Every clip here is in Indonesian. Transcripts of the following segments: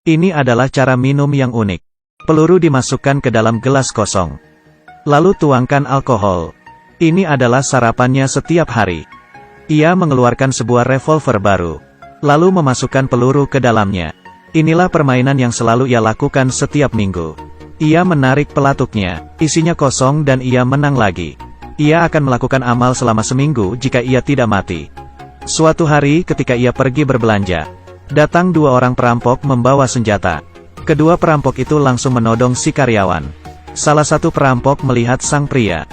Ini adalah cara minum yang unik. Peluru dimasukkan ke dalam gelas kosong. Lalu tuangkan alkohol. Ini adalah sarapannya setiap hari. Ia mengeluarkan sebuah revolver baru. Lalu memasukkan peluru ke dalamnya. Inilah permainan yang selalu ia lakukan setiap minggu. Ia menarik pelatuknya, isinya kosong dan ia menang lagi. Ia akan melakukan amal selama seminggu jika ia tidak mati. Suatu hari ketika ia pergi berbelanja, datang dua orang perampok membawa senjata. Kedua perampok itu langsung menodong si karyawan. Salah satu perampok melihat sang pria.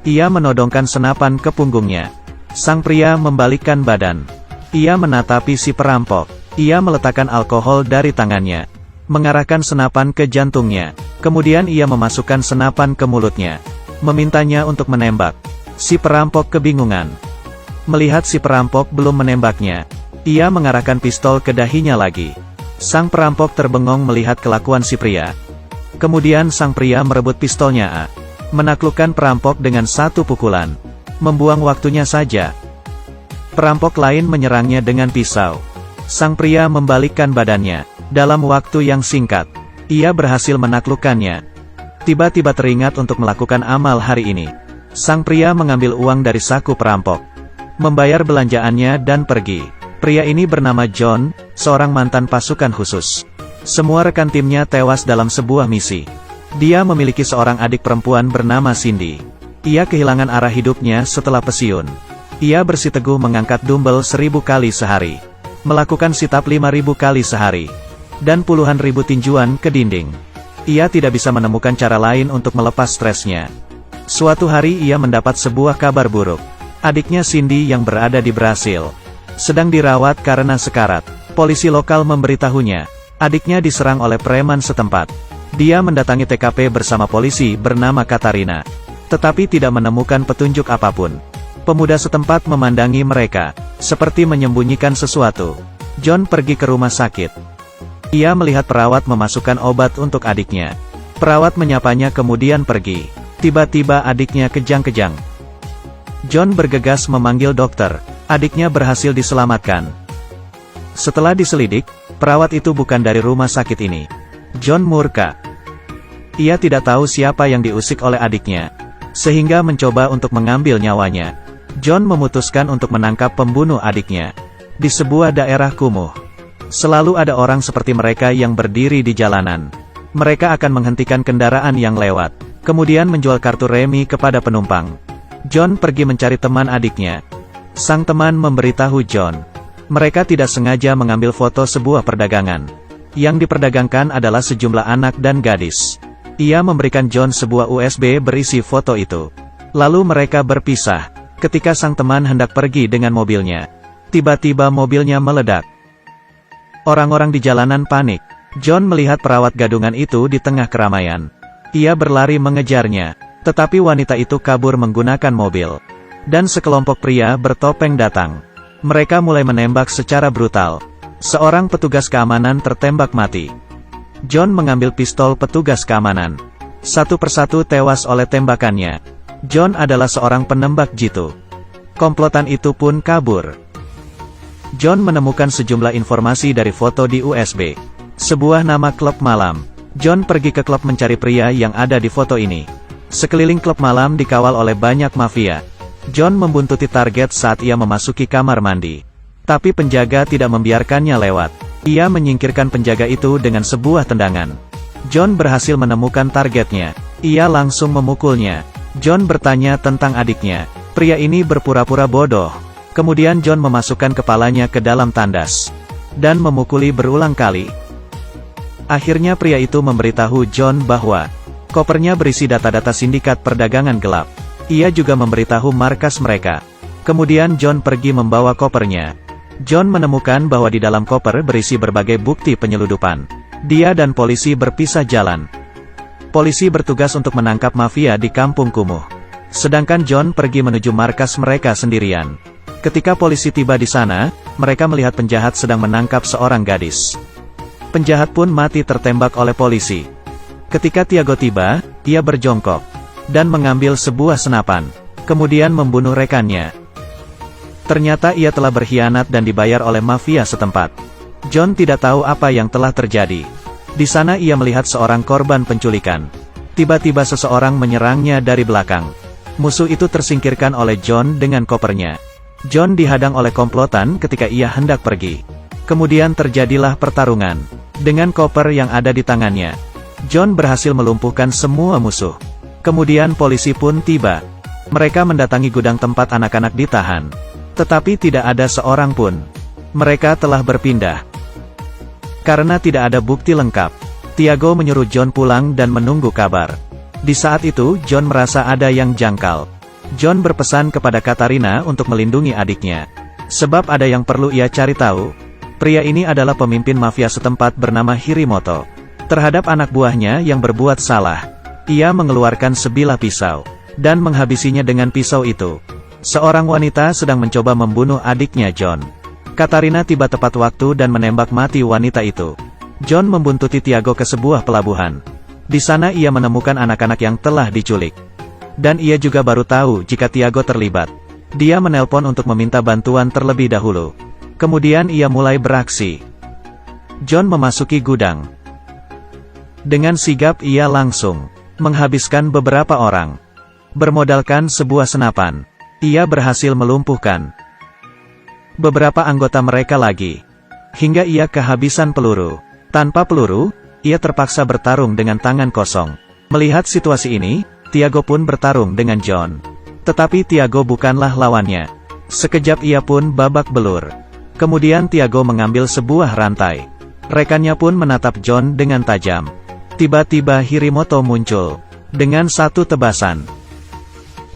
Ia menodongkan senapan ke punggungnya. Sang pria membalikkan badan. Ia menatapi si perampok. Ia meletakkan alkohol dari tangannya, mengarahkan senapan ke jantungnya. Kemudian ia memasukkan senapan ke mulutnya, memintanya untuk menembak. Si perampok kebingungan. Melihat si perampok belum menembaknya, ia mengarahkan pistol ke dahinya lagi. Sang perampok terbengong melihat kelakuan si pria. Kemudian sang pria merebut pistolnya, menaklukkan perampok dengan satu pukulan. Membuang waktunya saja. Perampok lain menyerangnya dengan pisau. Sang pria membalikkan badannya. Dalam waktu yang singkat, ia berhasil menaklukkannya. Tiba-tiba teringat untuk melakukan amal hari ini. Sang pria mengambil uang dari saku perampok, membayar belanjaannya dan pergi. Pria ini bernama John, seorang mantan pasukan khusus. Semua rekan timnya tewas dalam sebuah misi. Dia memiliki seorang adik perempuan bernama Cindy. Ia kehilangan arah hidupnya setelah pensiun. Ia bersiteguh mengangkat dumbbell 1000 kali sehari, melakukan sit-up 5000 kali sehari, dan puluhan ribu tinjuan ke dinding. Ia tidak bisa menemukan cara lain untuk melepas stresnya. Suatu hari ia mendapat sebuah kabar buruk. Adiknya Cindy yang berada di Brasil sedang dirawat karena sekarat. Polisi lokal memberitahunya, adiknya diserang oleh preman setempat. Dia mendatangi TKP bersama polisi bernama Katarina, tetapi tidak menemukan petunjuk apapun. Pemuda setempat memandangi mereka, seperti menyembunyikan sesuatu. John pergi ke rumah sakit. Ia melihat perawat memasukkan obat untuk adiknya. Perawat menyapanya kemudian pergi. Tiba-tiba adiknya kejang-kejang. John bergegas memanggil dokter. Adiknya berhasil diselamatkan. Setelah diselidik, perawat itu bukan dari rumah sakit ini. John murka. Ia tidak tahu siapa yang diusik oleh adiknya, sehingga mencoba untuk mengambil nyawanya. John memutuskan untuk menangkap pembunuh adiknya. Di sebuah daerah kumuh, selalu ada orang seperti mereka yang berdiri di jalanan. Mereka akan menghentikan kendaraan yang lewat, kemudian menjual kartu remi kepada penumpang. John pergi mencari teman adiknya. Sang teman memberitahu John, mereka tidak sengaja mengambil foto sebuah perdagangan. Yang diperdagangkan adalah sejumlah anak dan gadis. Ia memberikan John sebuah USB berisi foto itu. Lalu mereka berpisah. Ketika sang teman hendak pergi dengan mobilnya, tiba-tiba mobilnya meledak. Orang-orang di jalanan panik. John melihat perawat gadungan itu di tengah keramaian. Ia berlari mengejarnya, tetapi wanita itu kabur menggunakan mobil. Dan sekelompok pria bertopeng datang. Mereka mulai menembak secara brutal. Seorang petugas keamanan tertembak mati. John mengambil pistol petugas keamanan. Satu persatu tewas oleh tembakannya. John adalah seorang penembak jitu. Komplotan itu pun kabur. John menemukan sejumlah informasi dari foto di USB. Sebuah nama klub malam. John pergi ke klub mencari pria yang ada di foto ini. Sekeliling klub malam dikawal oleh banyak mafia. John membuntuti target saat ia memasuki kamar mandi. Tapi penjaga tidak membiarkannya lewat. Ia menyingkirkan penjaga itu dengan sebuah tendangan. John berhasil menemukan targetnya. Ia langsung memukulnya. John bertanya tentang adiknya. Pria ini berpura-pura bodoh. Kemudian John memasukkan kepalanya ke dalam tandas dan memukuli berulang kali. Akhirnya pria itu memberitahu John bahwa kopernya berisi data-data sindikat perdagangan gelap. Ia juga memberitahu markas mereka. Kemudian John pergi membawa kopernya. John menemukan bahwa di dalam koper berisi berbagai bukti penyeludupan. Dia dan polisi berpisah jalan. Polisi bertugas untuk menangkap mafia di kampung kumuh. Sedangkan John pergi menuju markas mereka sendirian. Ketika polisi tiba di sana, mereka melihat penjahat sedang menangkap seorang gadis. Penjahat pun mati tertembak oleh polisi. Ketika Tiago tiba, ia berjongkok dan mengambil sebuah senapan, kemudian membunuh rekannya. Ternyata ia telah berkhianat dan dibayar oleh mafia setempat. John tidak tahu apa yang telah terjadi. Di sana ia melihat seorang korban penculikan. Tiba-tiba seseorang menyerangnya dari belakang. Musuh itu tersingkirkan oleh John dengan kopernya. John dihadang oleh komplotan ketika ia hendak pergi. Kemudian terjadilah pertarungan. Dengan koper yang ada di tangannya, John berhasil melumpuhkan semua musuh. Kemudian polisi pun tiba. Mereka mendatangi gudang tempat anak-anak ditahan. Tetapi tidak ada seorang pun. Mereka telah berpindah. Karena tidak ada bukti lengkap, Tiago menyuruh John pulang dan menunggu kabar. Di saat itu, John merasa ada yang jangkal. John berpesan kepada Katarina untuk melindungi adiknya. Sebab ada yang perlu ia cari tahu. Pria ini adalah pemimpin mafia setempat bernama Hirimoto. Terhadap anak buahnya yang berbuat salah, ia mengeluarkan sebilah pisau dan menghabisinya dengan pisau itu. Seorang wanita sedang mencoba membunuh adiknya John. Katarina tiba tepat waktu dan menembak mati wanita itu. John membuntuti Tiago ke sebuah pelabuhan. Di sana ia menemukan anak-anak yang telah diculik. Dan ia juga baru tahu jika Tiago terlibat. Dia menelpon untuk meminta bantuan terlebih dahulu. Kemudian ia mulai beraksi. John memasuki gudang. Dengan sigap ia langsung menghabiskan beberapa orang. Bermodalkan sebuah senapan, ia berhasil melumpuhkan beberapa anggota mereka lagi. Hingga ia kehabisan peluru. Tanpa peluru, ia terpaksa bertarung dengan tangan kosong. Melihat situasi ini, Tiago pun bertarung dengan John. Tetapi Tiago bukanlah lawannya. Sekejap ia pun babak belur. Kemudian Tiago mengambil sebuah rantai. Rekannya pun menatap John dengan tajam. Tiba-tiba Hirimoto muncul dengan satu tebasan.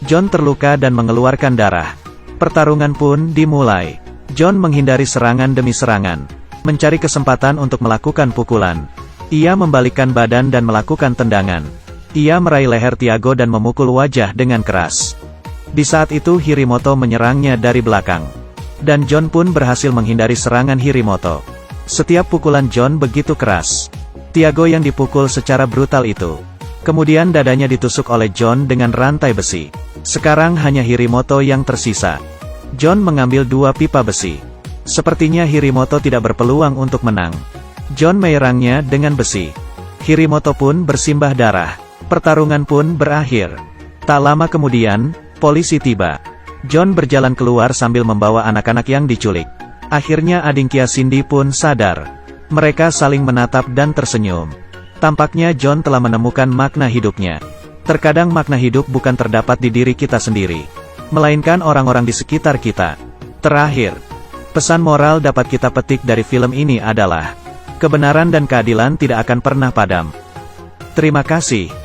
John terluka dan mengeluarkan darah. Pertarungan pun dimulai. John menghindari serangan demi serangan, mencari kesempatan untuk melakukan pukulan. Ia membalikkan badan dan melakukan tendangan. Ia meraih leher Tiago dan memukul wajah dengan keras. Di saat itu Hirimoto menyerangnya dari belakang. Dan John pun berhasil menghindari serangan Hirimoto. Setiap pukulan John begitu keras. Tiago yang dipukul secara brutal itu. Kemudian dadanya ditusuk oleh John dengan rantai besi. Sekarang hanya Hirimoto yang tersisa. John mengambil 2 pipa besi. Sepertinya Hirimoto tidak berpeluang untuk menang. John menyerangnya dengan besi. Hirimoto pun bersimbah darah. Pertarungan pun berakhir. Tak lama kemudian, polisi tiba. John berjalan keluar sambil membawa anak-anak yang diculik. Akhirnya Adingkia Cindy pun sadar. Mereka saling menatap dan tersenyum. Tampaknya John telah menemukan makna hidupnya. Terkadang makna hidup bukan terdapat di diri kita sendiri, melainkan orang-orang di sekitar kita. Terakhir, pesan moral dapat kita petik dari film ini adalah, kebenaran dan keadilan tidak akan pernah padam. Terima kasih.